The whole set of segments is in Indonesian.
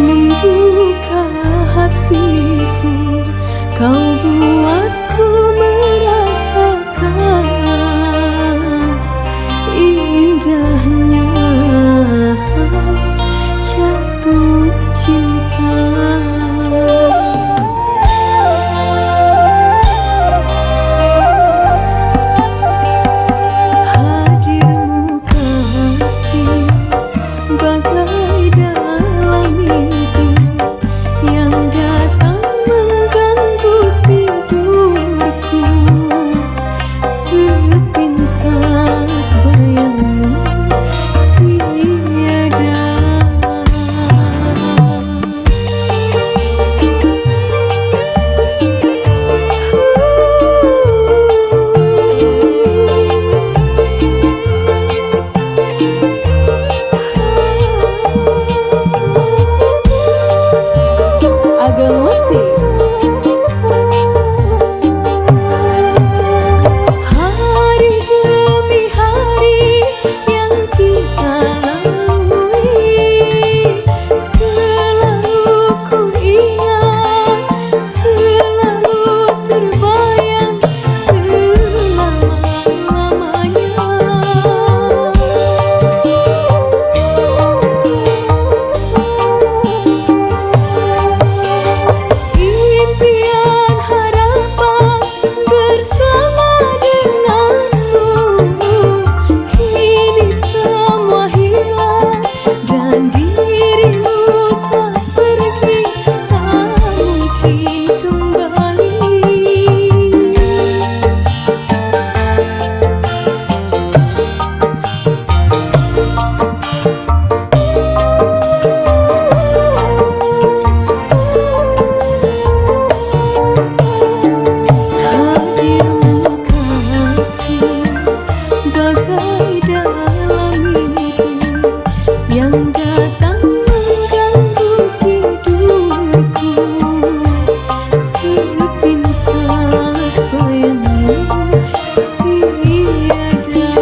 Membuka hatiku, kau buatku merasakan indahnya jatuh cinta. Hadirmu kasih bagai dalam mimpi yang datang mengganggu tidurku. Sepintas bayangmu tiada. Agak musik. Hari demi hari yang kita lalui, selalu ku ingat, selalu terbayang selama-lamanya. Impian harapan bersama denganmu, kini semua hilang dan dirimu tak pergi, tak mungkin kembali. Hadirmu kasih bagai dalam mimpi yang datang mengganggu tidurku. Sepintas bayangmu tiada.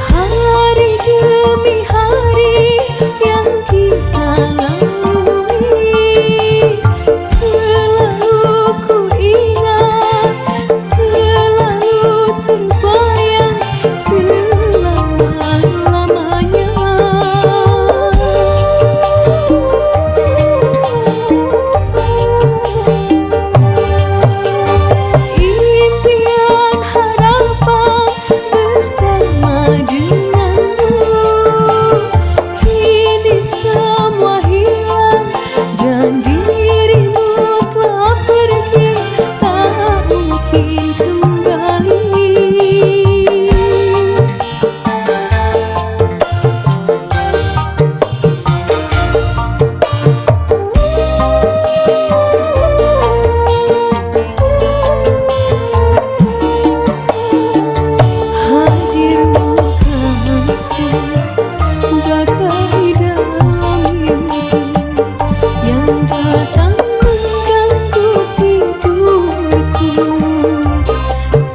Hari demi hari yang kita lalui, selalu ku ingat, selalu terbayang selama-lamanya. Impian harapan bersama denganmu, kini semua hilang dan dirimu telah pergi, tak mungkin kembali. Hadirmu kasih bagai dalam mimpi yang datang mengganggu tidurku.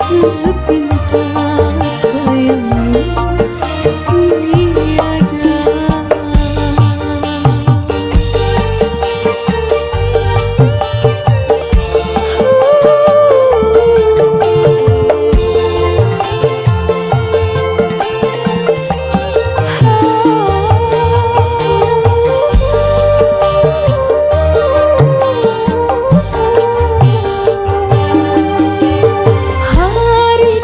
Sepintas bayangmu tiada. Hari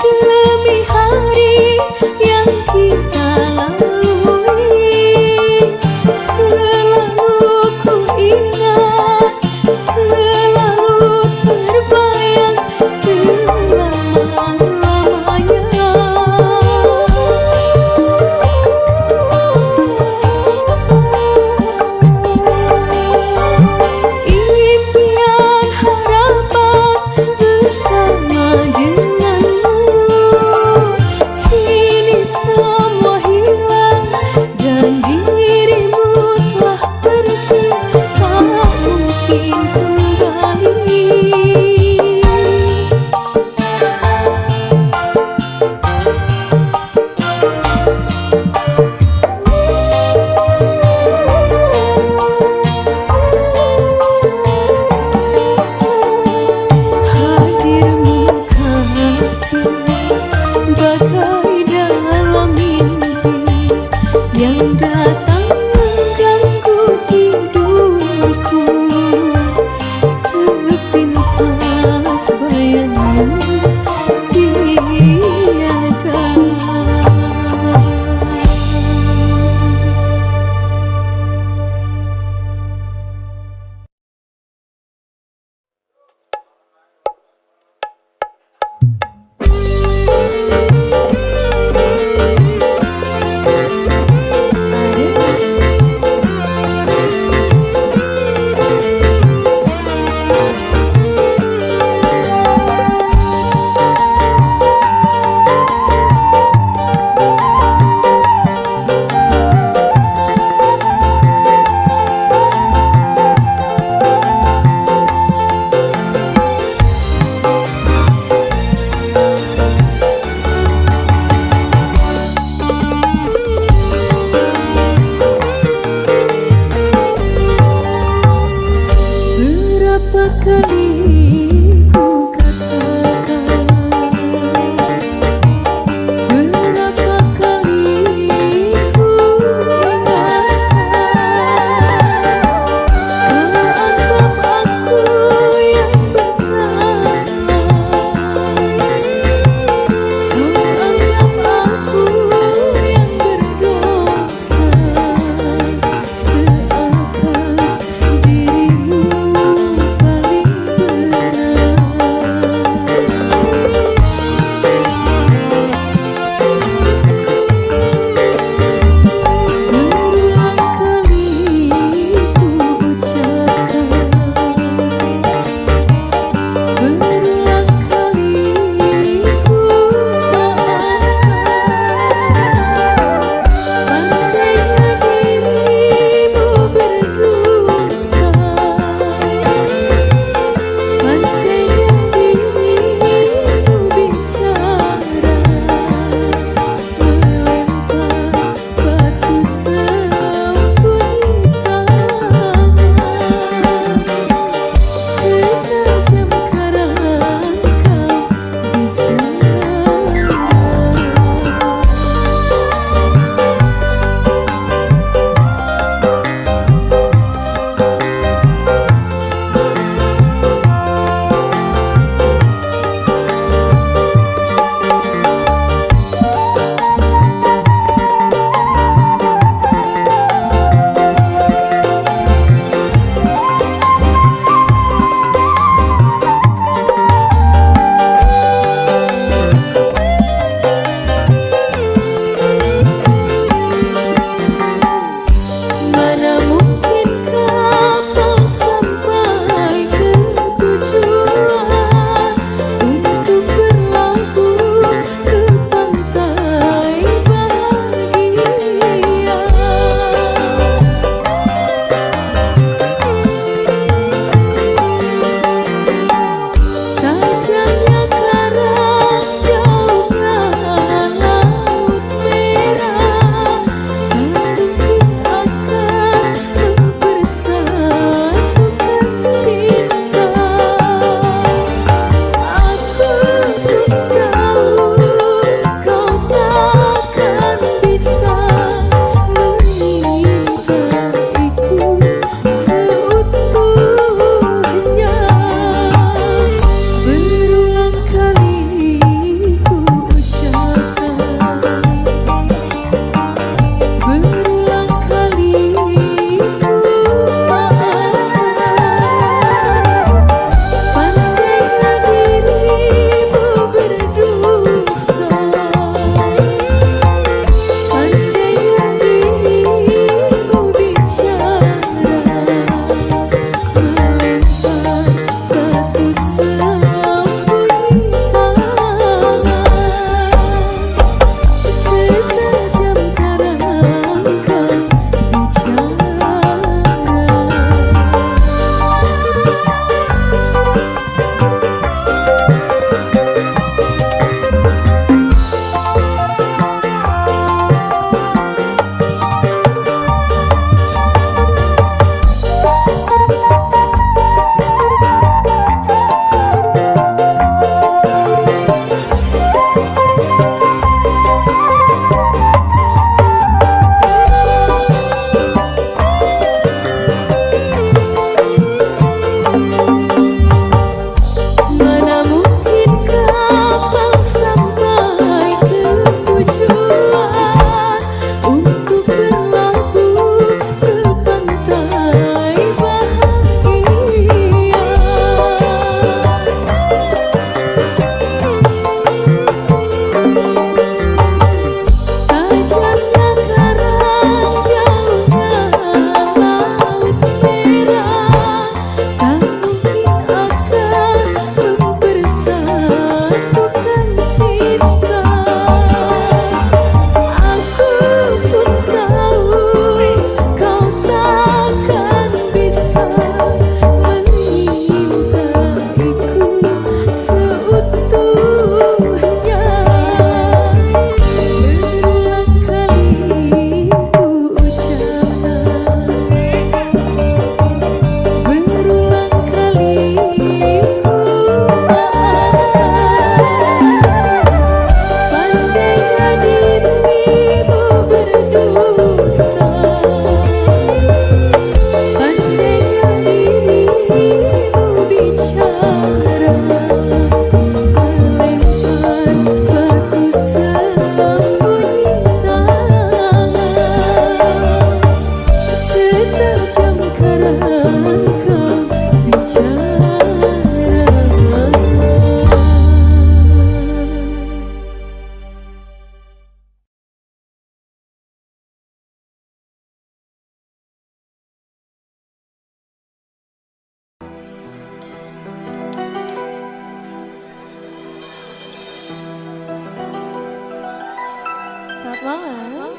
Semangat.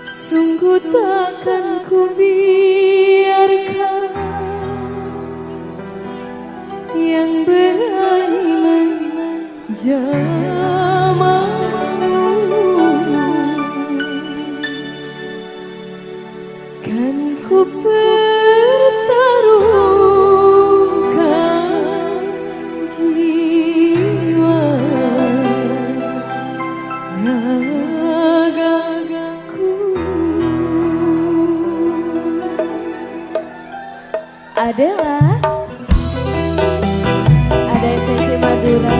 Sungguh takkan ku biarkan yang berani menjamahmu, kan ku pertaruhkan jiwa ragaku. Adalah ada SNC Madura.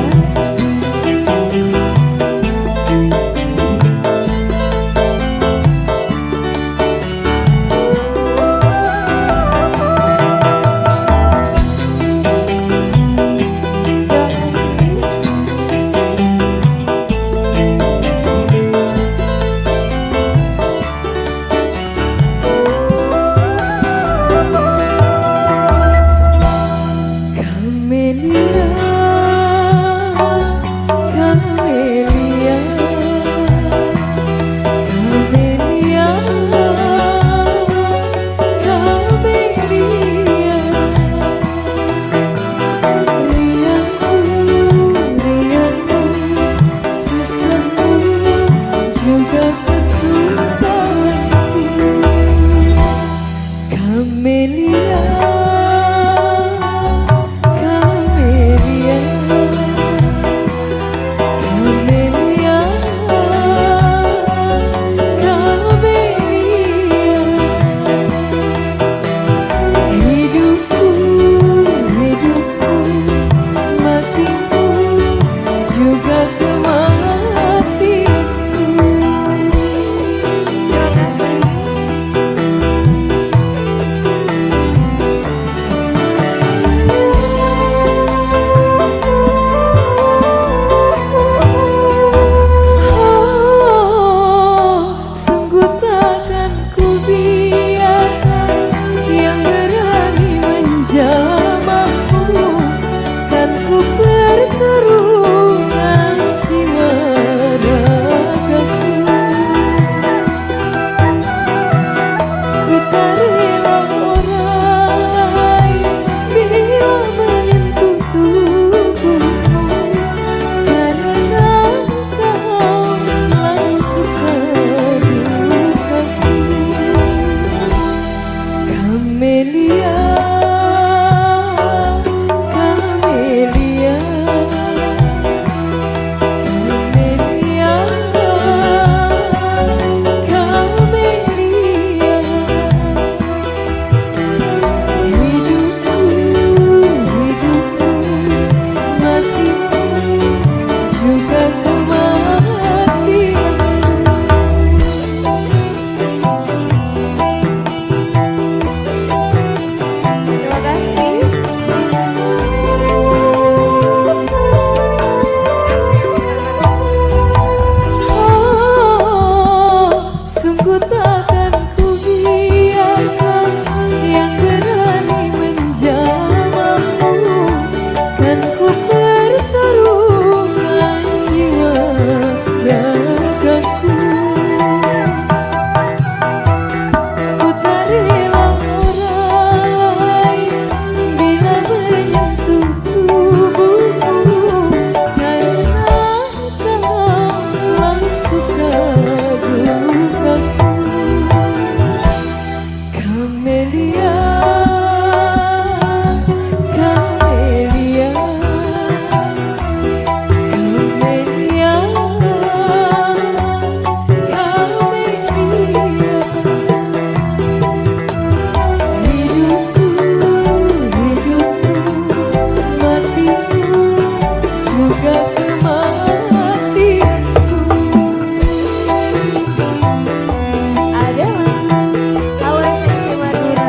Adalah Awas SNC Madura.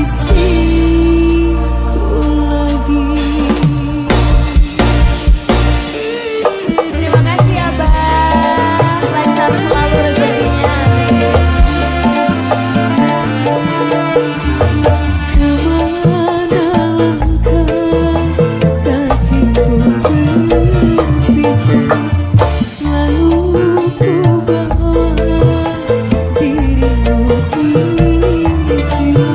sisiku lagi. Terima kasih Abang, lancar selalu rezekinya, amin. Kemana langkah kakiku berpijak, selalu ku bawa dirimu di jiwa.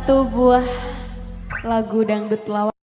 satu buah lagu dangdut lawas.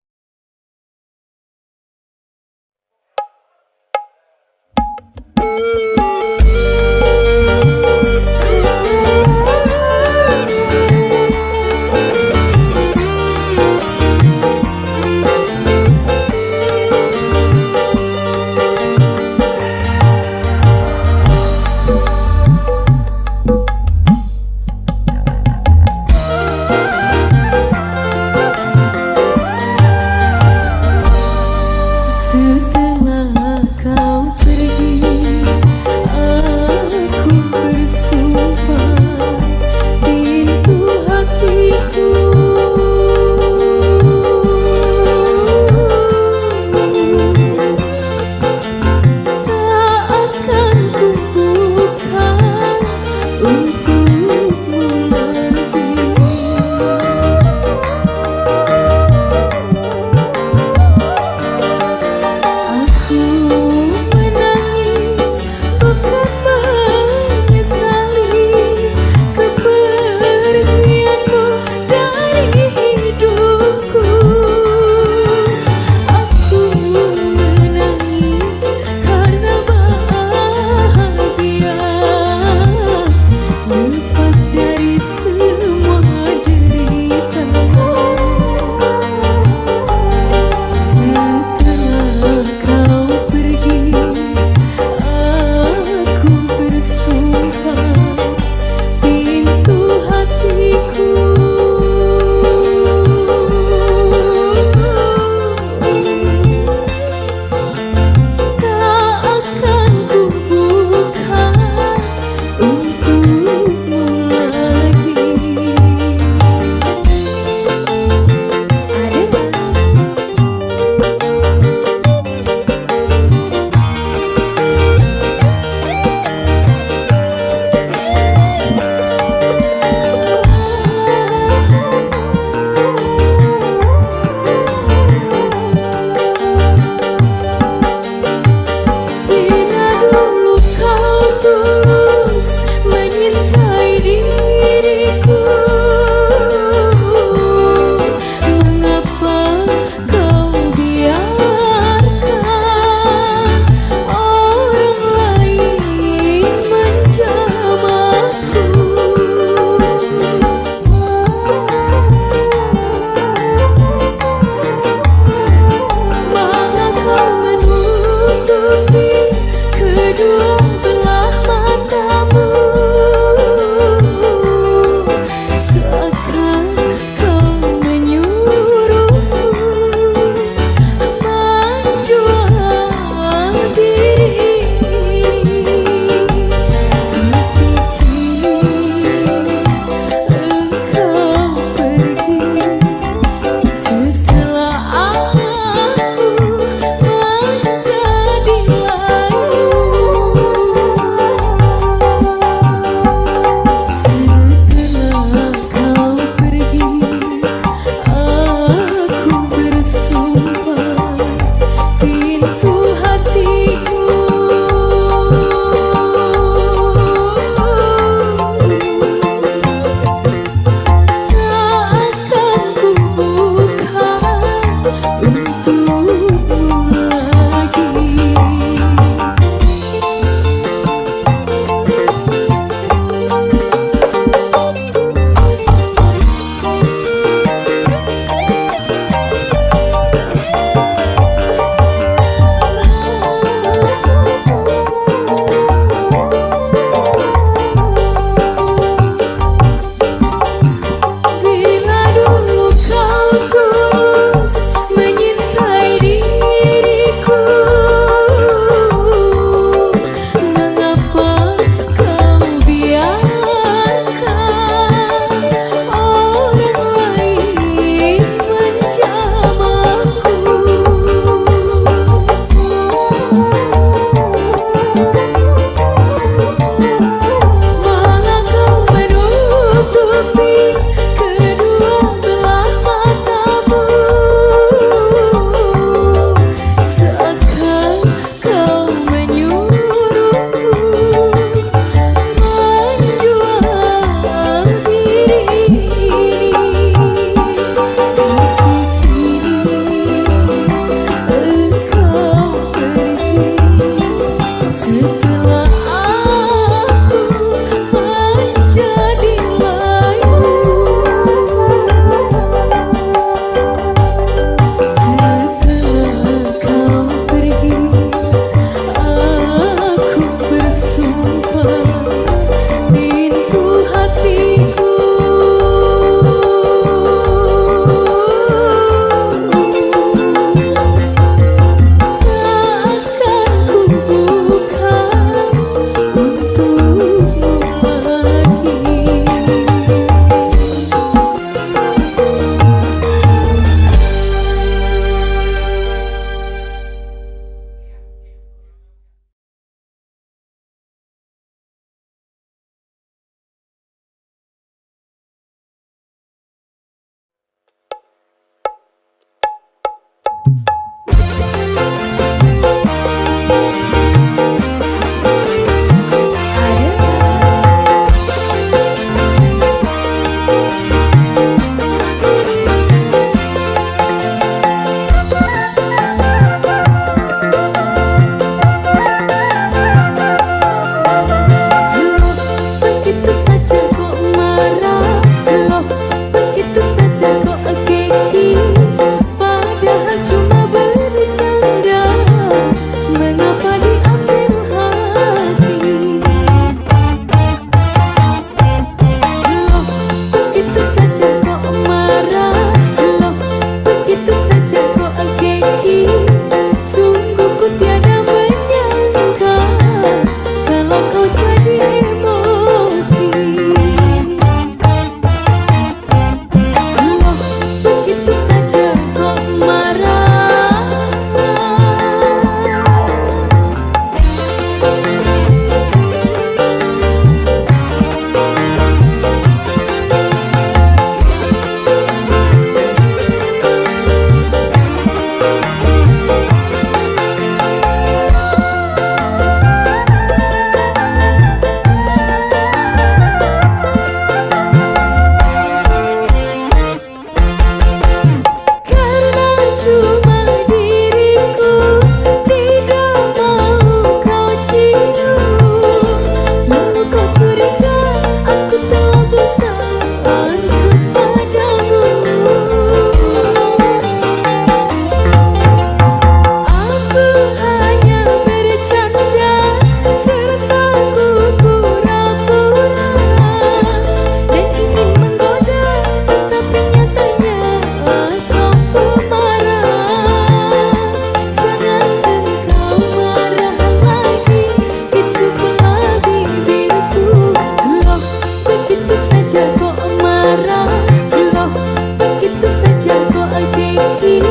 saja kau ageki.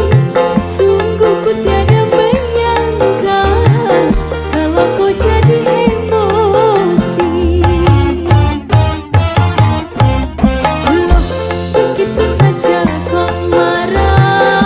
Sungguh ku tiada menyangka kalau kau jadi emosi. Loh, begitu saja kau marah.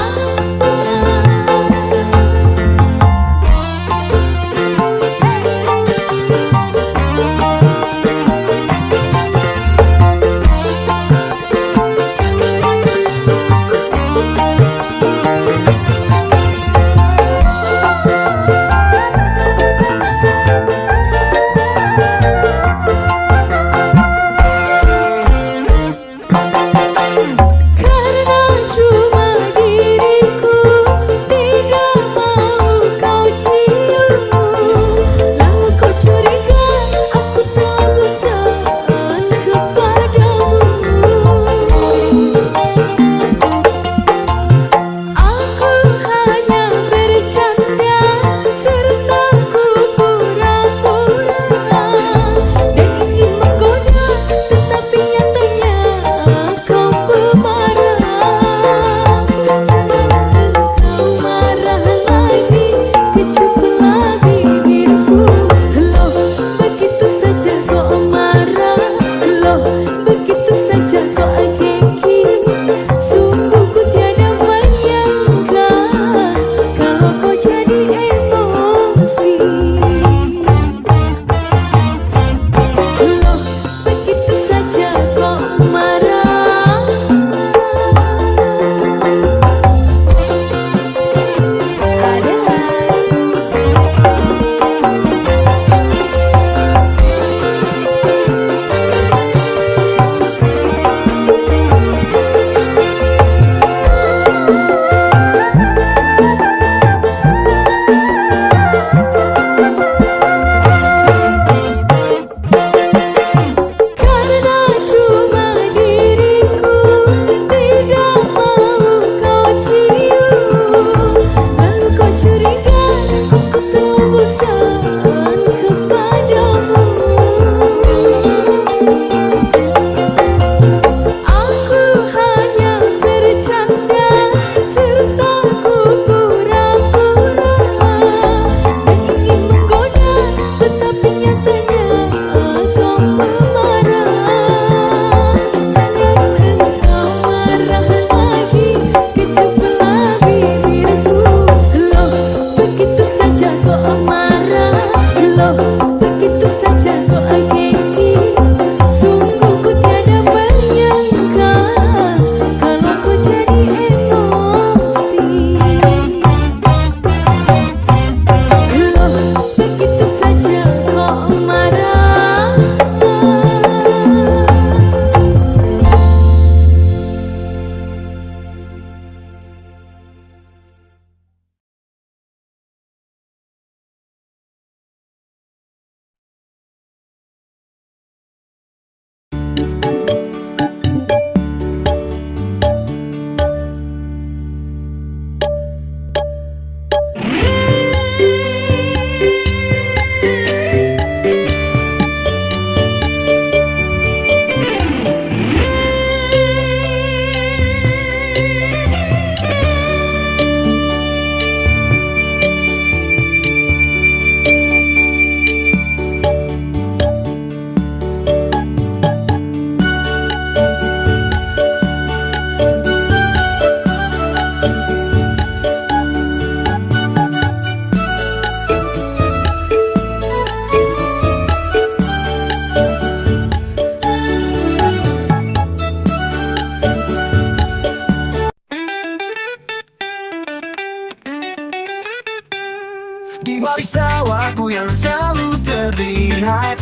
Di balik tawaku yang selalu terlihat,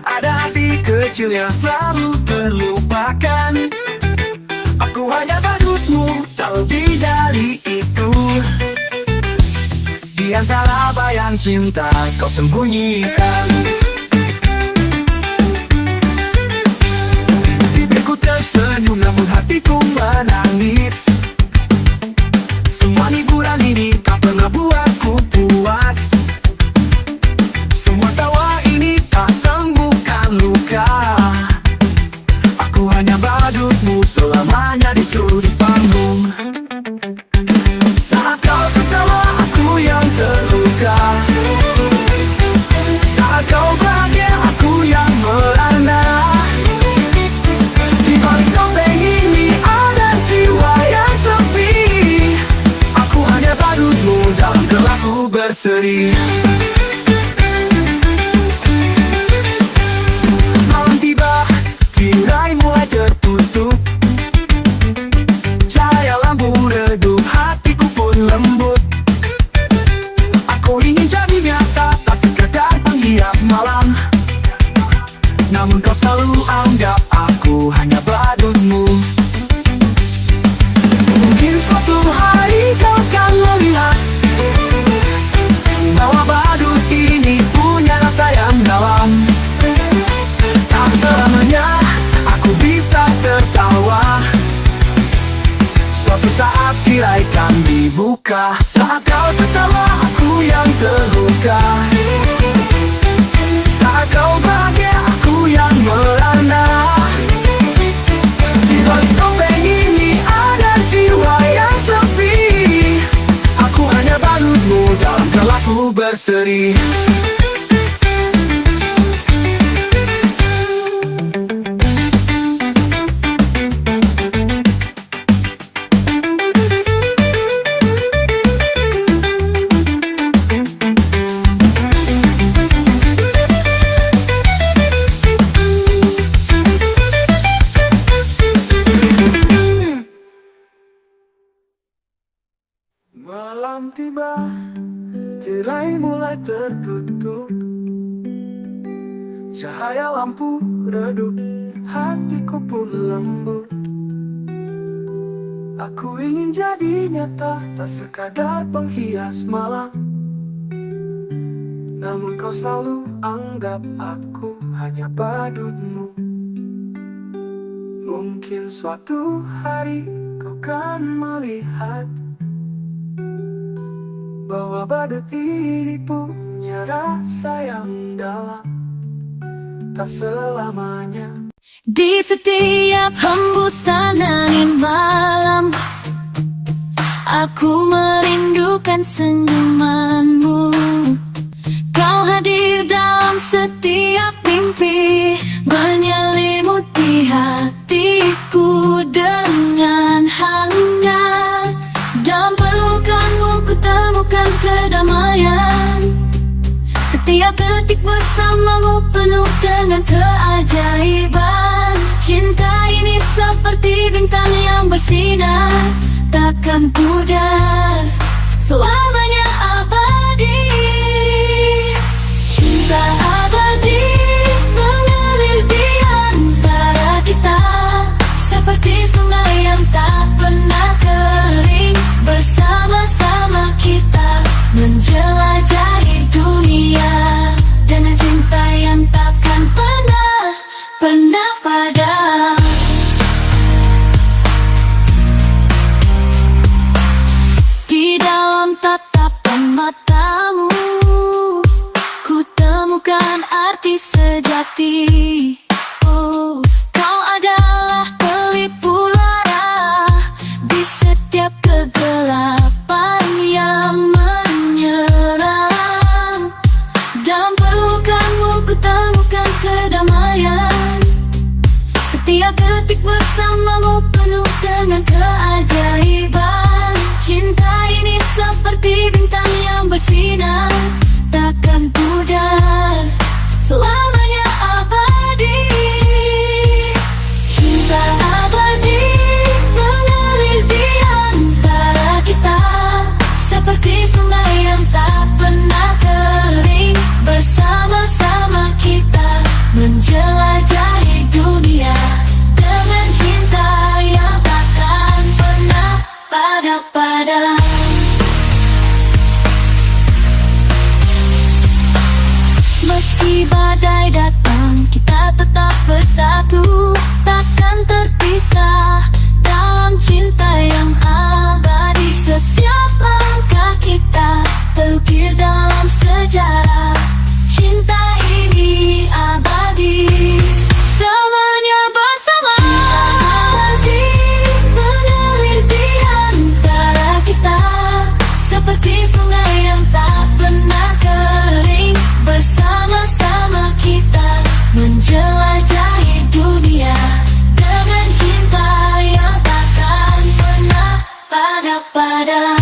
ada hati kecil yang selalu terlupakan. Aku hanya badutmu, tak lebih dari itu. Di antara bayang cinta kau sembunyikan. Bibirku tersenyum namun hatiku menangis. Semua hiburan ini tak pernah buatku puas. Semua tawa ini tak sembuhkan luka. Aku hanya badutmu selamanya di surga. berseri. Malam tiba, tirai mulai tertutup, cahaya lampu redup, hatiku pun lembut. Aku ingin jadi nyata, tak sekedar penghias malam. Namun kau selalu anggap aku hanya badutmu. Mungkin suatu hari kau akan melihat bahwa badut ini punya rasa yang dalam. Tak selamanya aku bisa tertawa. Suatu saat tirai kan dibuka. Saat kau tertawa, aku yang terluka. Saat kau bahagia, aku yang merana. Di balik topeng ini ada jiwa yang sepi. Aku hanya badutmu dalam gelapku berseri. Malam tiba, tirai mulai tertutup, cahaya lampu redup, hatiku pun lembut. Aku ingin jadi nyata, tak sekadar penghias malam. Namun kau selalu anggap aku hanya badutmu. Mungkin suatu hari kau kan melihat bahwa badut ini punya rasa yang dalam. Tak selamanya. Di setiap hembusan angin malam, aku merindukan senyumanmu. Kau hadir dalam setiap mimpi, menyelimuti hatiku dengan hangat. Dalam pelukanmu ku temukan kedamaian. Setiap detik bersamamu penuh dengan keajaiban. Cinta ini seperti bintang yang bersinar, takkan pudar, selamanya abadi. Cinta abadi mengalir di antara kita, seperti sungai yang tak pernah kering. Bersama-sama kita menjelajahi dunia dengan cinta yang takkan pernah padam. Di dalam tatapan matamu ku temukan arti sejati. Oh, kau adalah pelipur lara di setiap kegelapan yang menyerang. Dalam pelukanmu ku temukan kedamaian. Setiap detik bersamamu penuh dengan keajaiban. Cinta ini seperti bintang yang bersinar, takkan pudar, selamanya abadi. Cinta abadi mengalir di antara kita, seperti sungai yang tak pernah kering. Bersama-sama kita menjelajahi dunia dengan cinta yang takkan pernah padam. Meski badai datang, kita tetap bersatu, takkan terpisah dalam cinta yang abadi. Setiap langkah kita terukir dalam sejarah. Cinta ini abadi, selamanya bersama. Cinta abadi mengalir di antara kita, seperti sungai yang tak pernah kering. Bersama-sama kita menjelajahi dunia dengan cinta yang takkan pernah padam.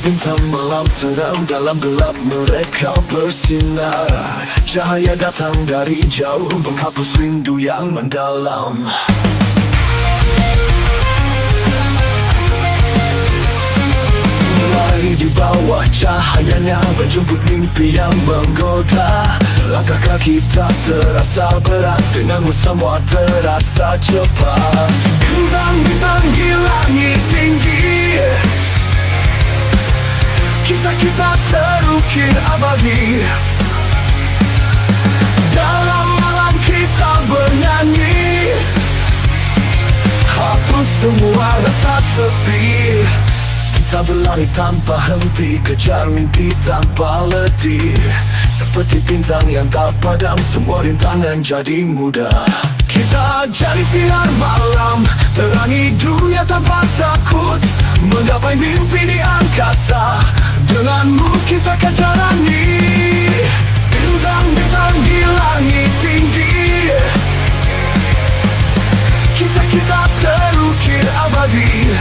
bintang malam terang, dalam gelap mereka bersinar. Cahaya datang dari jauh, menghapus rindu yang mendalam. Lari di bawah cahayanya, menjemput mimpi yang menggoda. Langkah kaki tak terasa berat, denganmu semua terasa cepat. Bintang-bintang di langit tinggi, kisah kita terukir abadi. Dalam malam kita bernyanyi, hapus semua rasa sepi. Kita berlari tanpa henti, kejar mimpi tanpa letih. Seperti bintang yang tak padam, semua rintangan jadi mudah. Kita jadi sinar malam, terangi dunia tanpa takut. Menggapai mimpi di angkasa, denganmu kita akan jalani. Bintang-bintang di langit tinggi, kisah kita terukir abadi.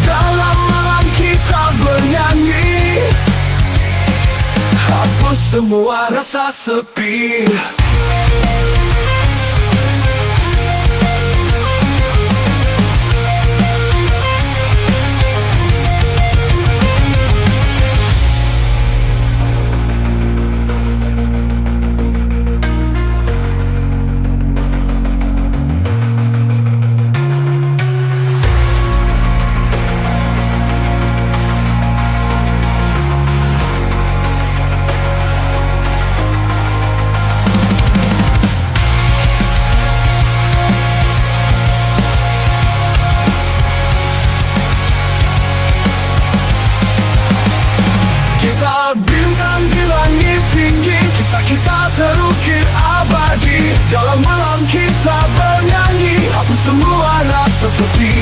Dalam malam kita bernyanyi, hapus semua rasa sepi. Bintang di langit tinggi, kisah kita terukir abadi. Dalam malam kita bernyanyi, hapus semua rasa sepi.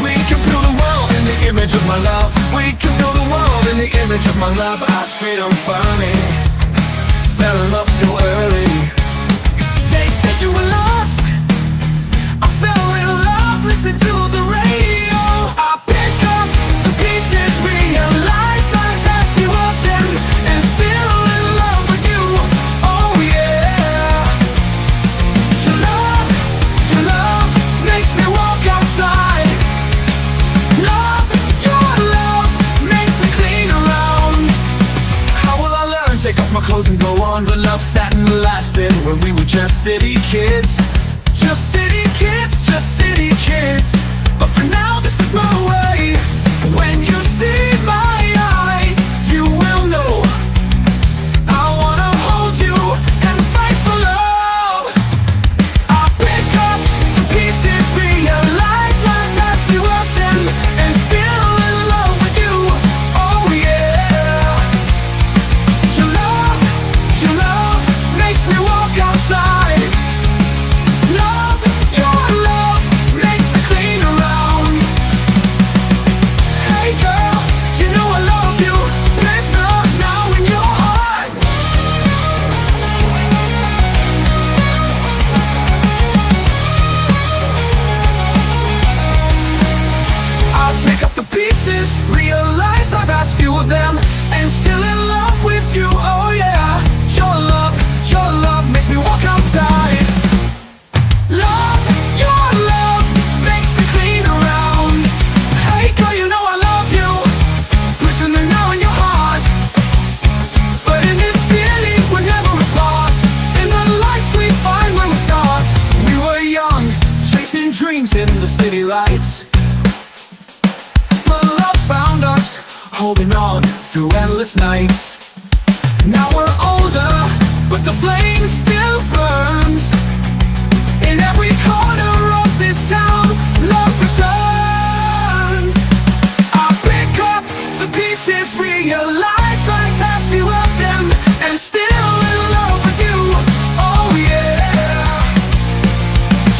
We can build a world in the image of my love. We can build a world in the image of my love. I treat them funny, fell in love so early. They said you were lost, I fell in love, listen to the radio. I pick up the pieces, realize life has you up then, and still in love with you. Oh yeah. Your love makes me walk outside. Take off my clothes and go on, but love sat and lasted when we were just city kids. Just city kids, just city kids. But for now this is my way. When you see my eyes, you will know I wanna hold you and fight for love. I pick up the pieces, realize life has you up then, and still in love with you. Oh yeah. Your love makes me walk outside. Your love makes me clean around. holding on through endless nights. Now we're older, but the flame still burns. In every corner of this town, love returns. I pick up the pieces, realize life has few of them, and still in love with you. Oh yeah.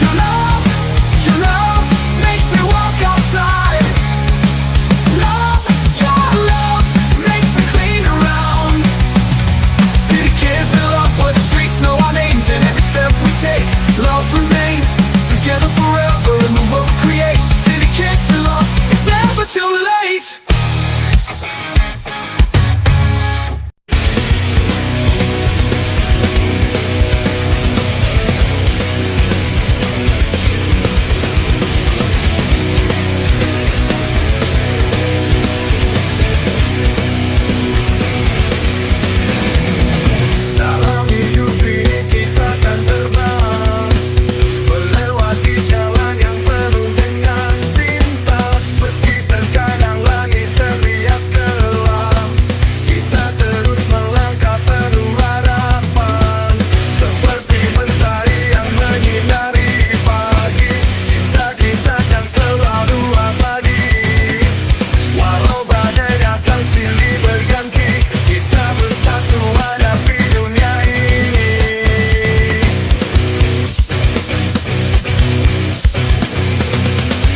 Your love makes me walk outside. Your love makes me clean around. City kids in love where the streets know our names, and every step we take, love remains. Together forever in the world we create. City kids in love, it's never too late. Dalam hidup ini kita akan terbang, melewati jalan yang penuh dengan bintang. Meski terkadang langit terlihat kelam, kita terus melangkah penuh harapan. Seperti mentari yang menyinari pagi, cinta kita kan selalu abadi. Walau badai datang silih berganti, kita bersatu hadapi dunia ini.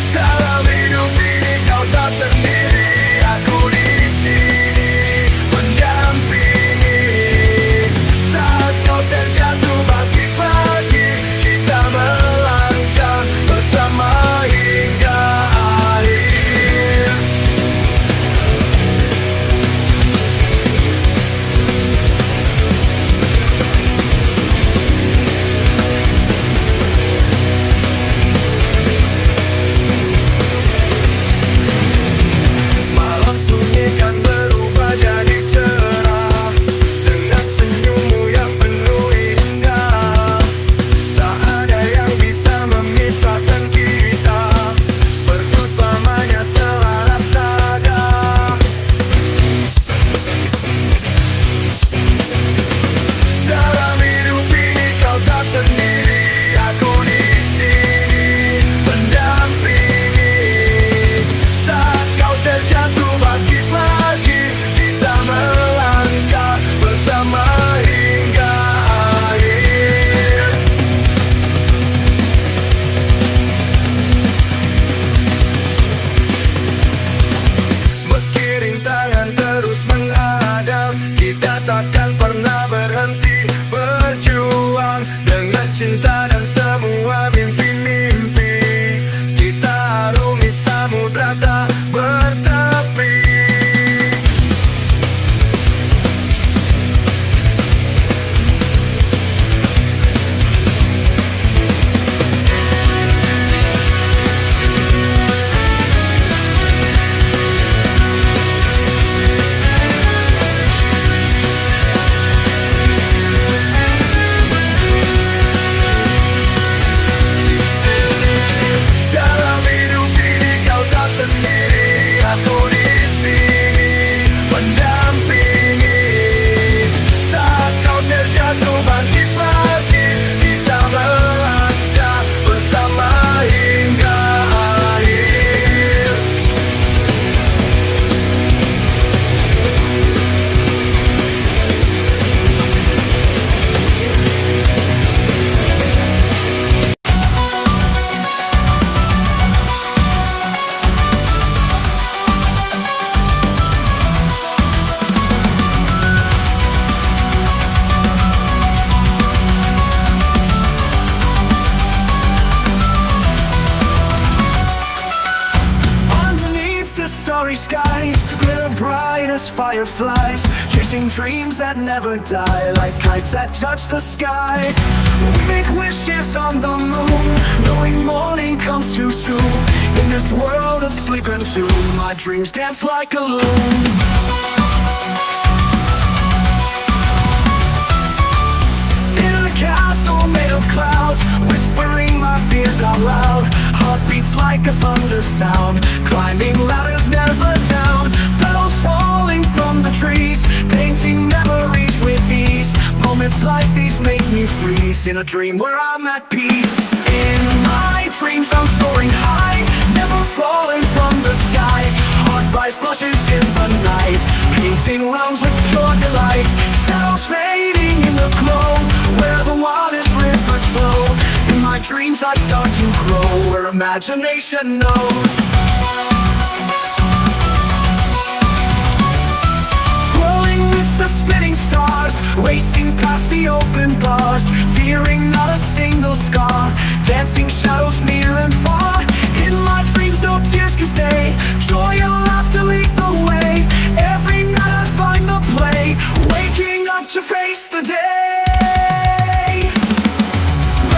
Dalam hidup ini kau tak sendiri, aku di sini mendampingi. Saat kau terjatuh bangkit lagi, kita melangkah bersama hingga akhir. Malam sunyi kan berubah jadi cerah, dengan senyummu yang penuh indah. Tak ada yang bisa memisahkan kita, berdua selamanya selaras nada. Dalam hidup ini kau tak sendiri, aku di sini mendampingi. Saat kau terjatuh bangkit lagi, kita melangkah bersama hingga akhir. Meski rintangan terus menghadap, kita takkan pernah berhenti berjuang. Dengan cinta dan semua mimpi-mimpi, kita arungi samudra tak bertepi. Dalam hidup ini kau tak sendiri, aku di sini mendampingi. Saat kau terjatuh bangkit lagi, kita melangkah bersama hingga akhir. Underneath the starry skies, glitter bright as fireflies, chasing dreams that never die, like kites that touch the sky. We make wishes on the moon, knowing morning comes too soon. In this world of sleep and tune, my dreams dance like a loon. In a castle made of clouds, whispering my fears out loud. Heart beats like a thunder sound, climbing ladders never down. Petals fall place in a dream where I'm at peace. In my dreams I'm soaring high, never falling from the sky. Heart rise blushes in the night, painting realms with pure delight. Shadows fading in the glow, where the wildest rivers flow. In my dreams I start to grow, where imagination knows. The spinning stars, racing past the open bars, fearing not a single scar, dancing shadows near and far. In my dreams no tears can stay, joy and laughter lead the way. Every night I find the play, waking up to face the day.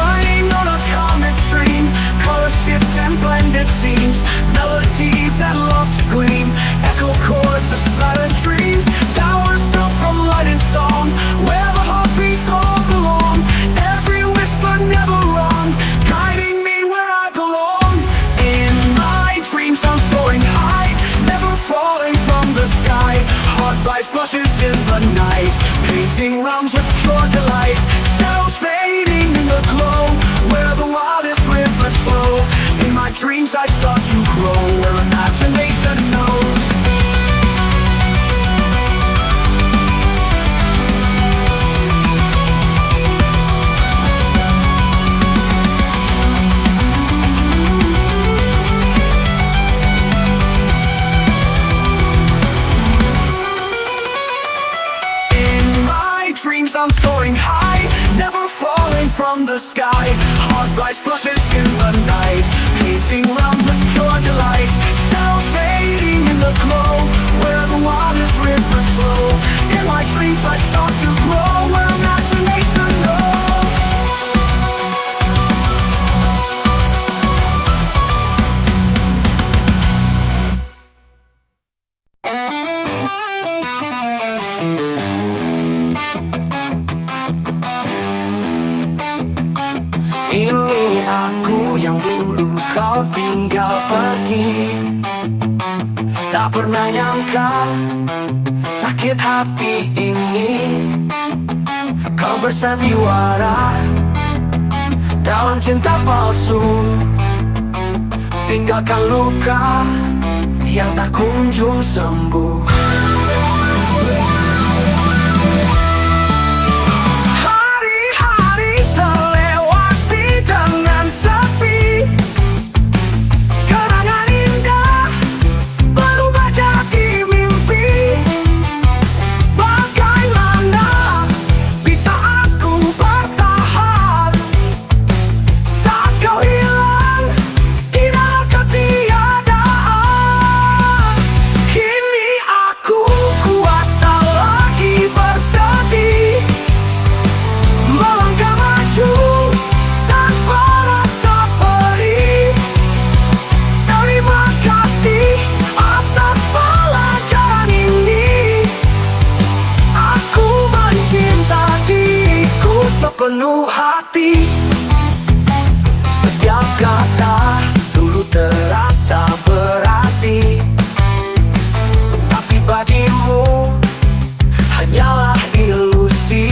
Running on a comet stream, colors shift and blend it seems. Melodies that love to gleam, echo chords of silent dreams. Towers built from light and song, where the heartbeats all belong. Every whisper never wrong, guiding me where I belong. In my dreams I'm soaring high, never falling from the sky. Heart rise blushes in the night, painting realms with pure delight. Shadows fading in the glow, where the wildest rivers flow. In my dreams I start to grow, where imagination knows. Dreams I'm soaring high, never falling from the sky. Heart rise blushes in the night, painting realms with pure delight. Shadows fading in the glow, where the wildest rivers flow. In my dreams I start to grow, where imagination knows. Ini aku yang dulu kau tinggal pergi. Tak pernah nyangka sakit hati ini. Kau bersandiwara dalam cinta palsu, tinggalkan luka yang tak kunjung sembuh. Penuh hati, setiap kata dulu terasa berarti, tapi bagimu hanyalah ilusi.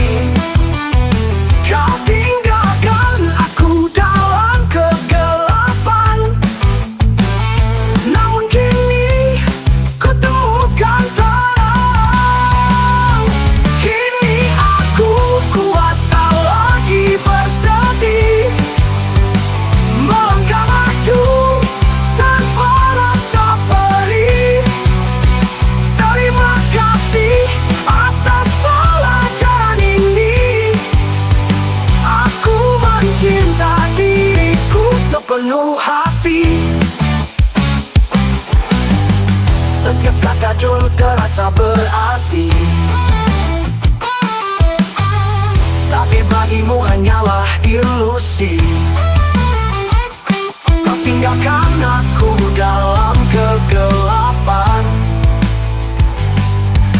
Kau tinggalkan aku dalam kegelapan, namun kini ku temukan terang. Kini aku kuat bersedih, melangkah maju tanpa rasa perih. Terima kasih atas pelajaran ini. Aku mencinta diriku sepenuh hati. Setiap kata dulu terasa berarti, tapi bagimu hanyalah ilusi. Kau tinggalkan aku dalam kegelapan,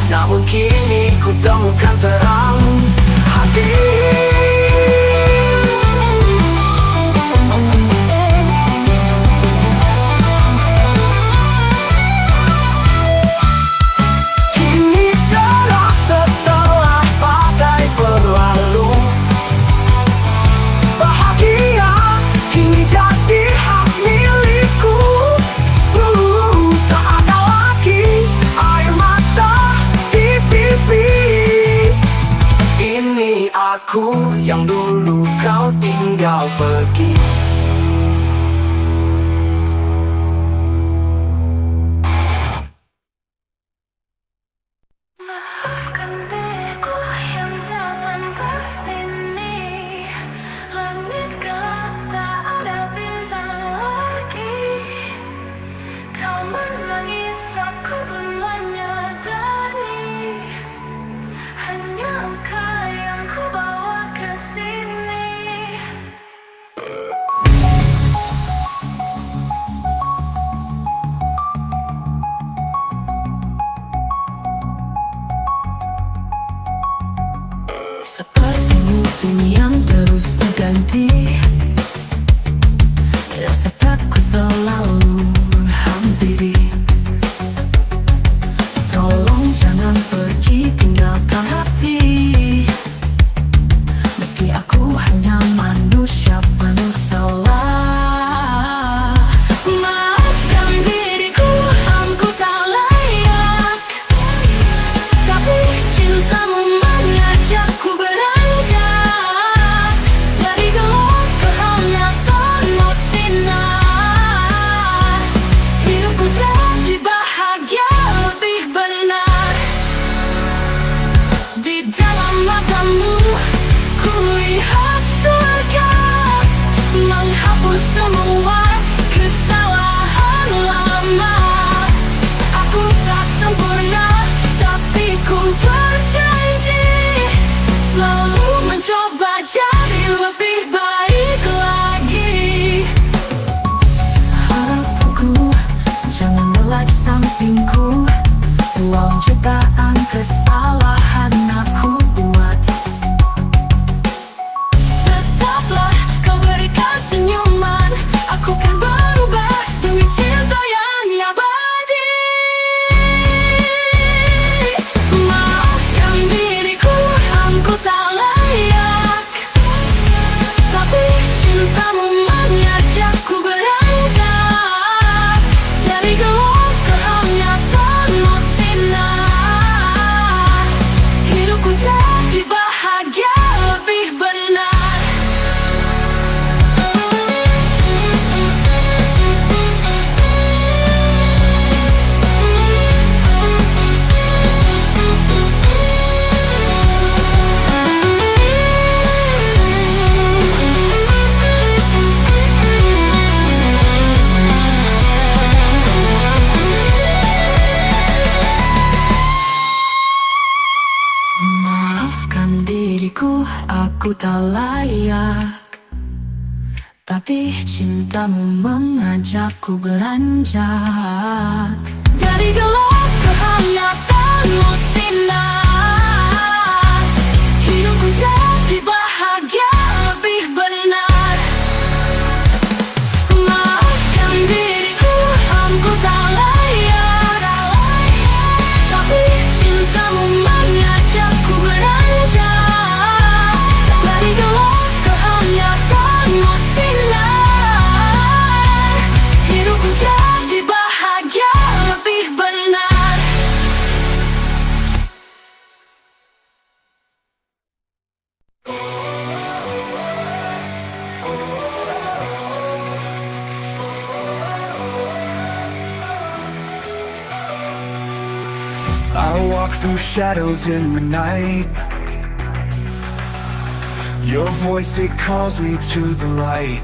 namun kini ku temukan terang hati. aku yang dulu kau tinggal pergi. Maafkan diriku yang jangan kesini. Langit gelap tak ada bintang lagi. Kau menangis aku pun menyadari. Hanya engkau yang ku bawa ke sini. Seperti musim yang terus berganti, rasa takut selalu menghampiri. Tolong jangan pergi tinggalkan hati. Meski aku hanya manusia penuh salah. Maafkan diriku, aku tak layak. Tapi cintamu mengajakku beranjak dari gelap ke hangatan sinar. Hidupku jadi bahagia lebih benar. Di dalam matamu ku lihat surga, menghapus semua kesalahan lama. Aku tak sempurna, tapi ku berjanji selalu mencoba jadi lebih baik lagi. Harapku jangan lelah di sampingku, walau jutaan kesalahan aku buat. Tetaplah kau berikan senyuman, aku kan berubah demi cinta yang abadi. Maafkan diriku, aku tak layak. Tapi cintamu mengajakku beranjak dari gelap ke hangatan sinar. Hidupku jadi bahagia lebih benar. Maafkan diriku, aku tak layak. Tapi cintamu mengajakku beranjak dari gelap ke hangatan sinar. Hidupku jadi bahagia lebih benar. Maafkan diriku, aku tak layak. Tapi cintamu mengajakku beranjak dari gelap ke hangatan sinar. Hidupku jadi bahagia lebih benar. I walk through shadows in the night. Your voice, it calls me to the light.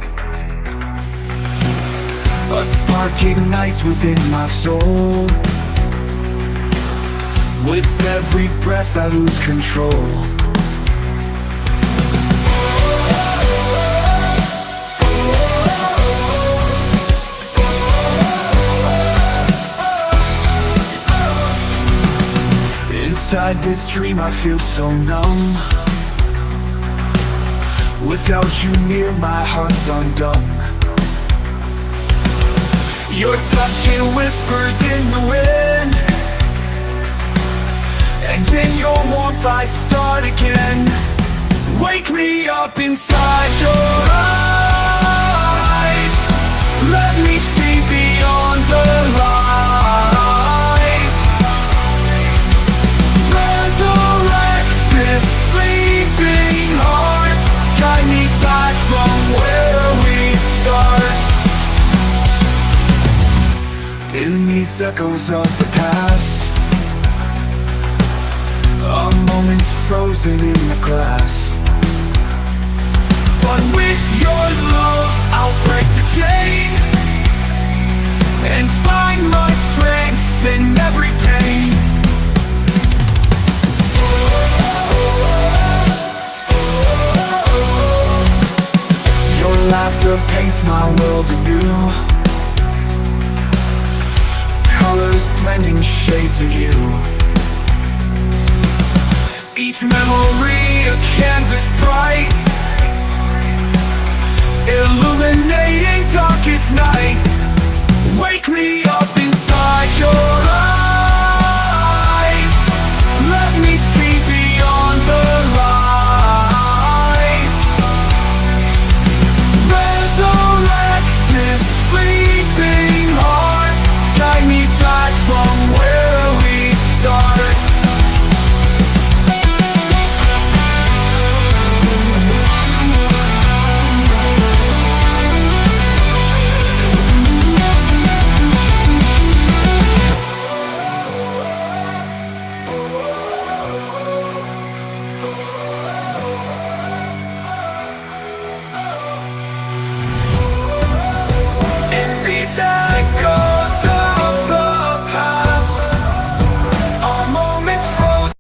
A spark ignites within my soul. With every breath I lose control. Inside this dream I feel so numb. Without you near, my heart's undone. Your touch, it whispers in the wind, and in your warmth I start again. Wake me up inside your eyes. Let me see beyond the lies. Resurrect this sleeping heart. echoes of the past, our moments frozen in the glass. But with your love, I'll break the chain and find my strength in every pain. Your laughter paints my world anew, colors blending shades of you. Each memory a canvas bright, illuminating darkest night. Wake me up inside your eyes, let me see beyond the lies. Resurrect this sleeping heart, guide me back from where we start. These echoes of the past, our moments frozen.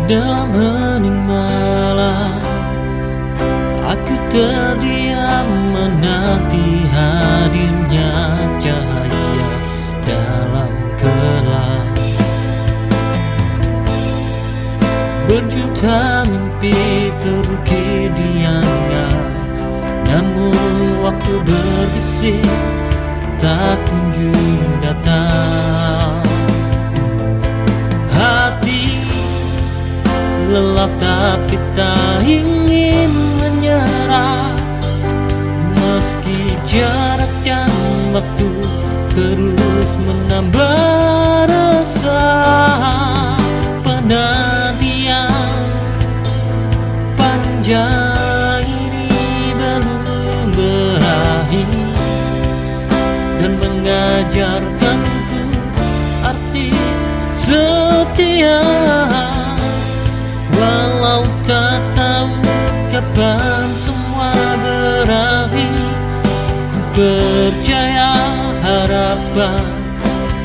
Dalam hening malam, aku terdiam menanti hadirnya cahaya dalam kelam. Berjuta mimpi terukir di angan, namun waktu berbisik tak kunjung datang. Hati lelah tapi tak ingin menyerah, meski jarak dan waktu terus menambah resah. Penantian panjang ini belum berakhir dan mengajarkanku arti setia. Walau tak tahu kapan semua berakhir, ku percaya harapan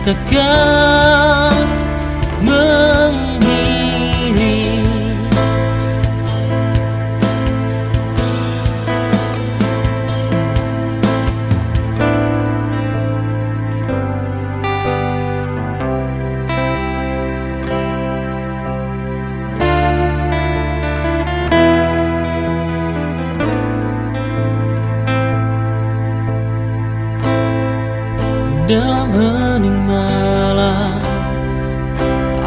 takkan menghilang. Dalam hening malam,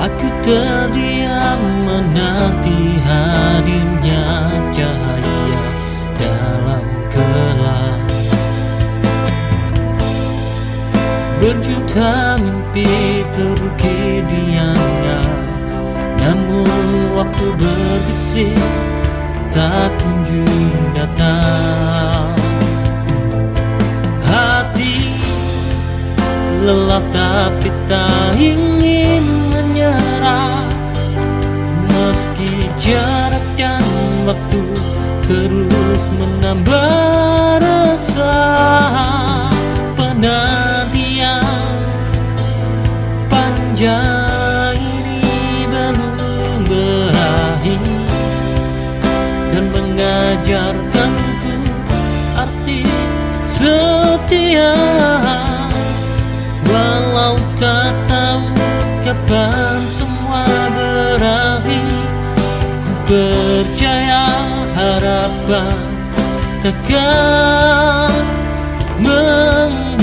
aku terdiam menanti hadirnya cahaya dalam kelam. Berjuta mimpi terukir di angan, namun waktu berbisik tak kunjung datang. Hati lelah tapi tak ingin menyerah, meski jarak dan waktu terus menambah resah. Penantian panjang ini belum berakhir dan mengajarkanku arti setia. Walau tak tahu kapan semua berakhir, ku percaya harapan takkan menghilang.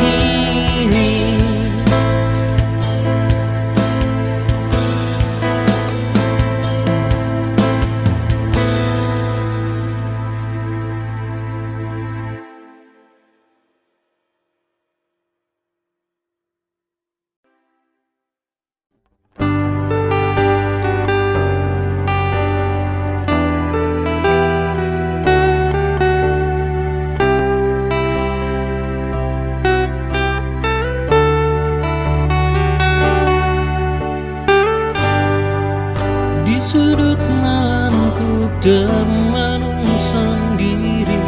termenung sendiri,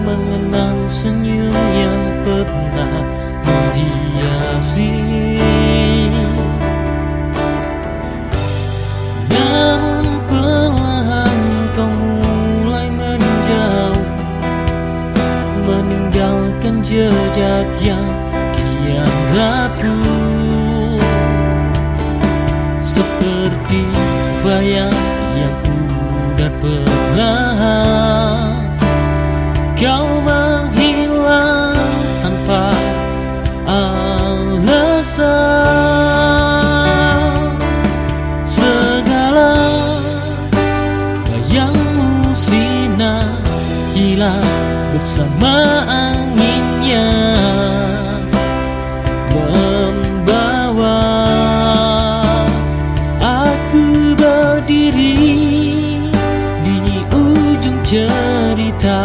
mengenang senyum yang pernah menghiasi. Namun perlahan kau mulai menjauh, meninggalkan jejak yang kian rapuh, seperti bayang yang pudar perlahan. Kau menghilang tanpa alasan, segala bayangmu sina hilang bersama anginnya, membawa aku berdiri di ujung cerita,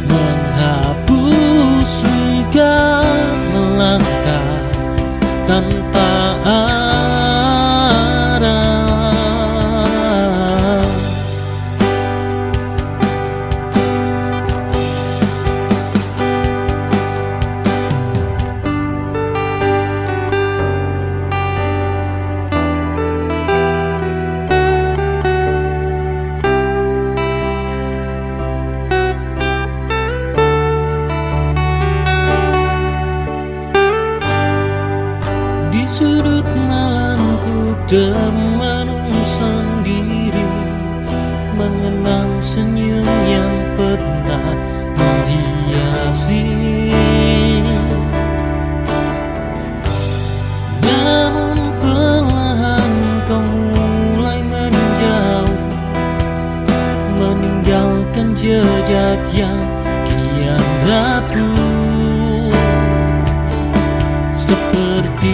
menghapus luka, melangkah tanpa arah. Di sudut malamku termenung sendiri, mengenang senyum yang pernah menghiasi. Namun perlahan kau mulai menjauh, meninggalkan jejak yang kian rapuh, seperti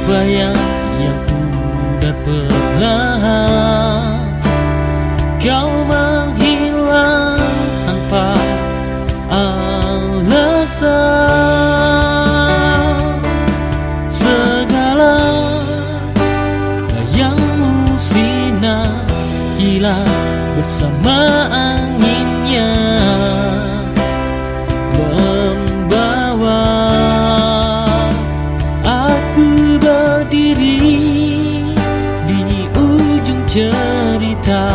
bayang yang pudar perlahan. Kau menghilang tanpa alasan, segala bayangmu sina hilang bersama anginnya, membawa aku berdiri di ujung cerita,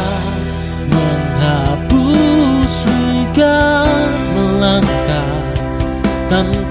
menghapus luka, melangkah tanpa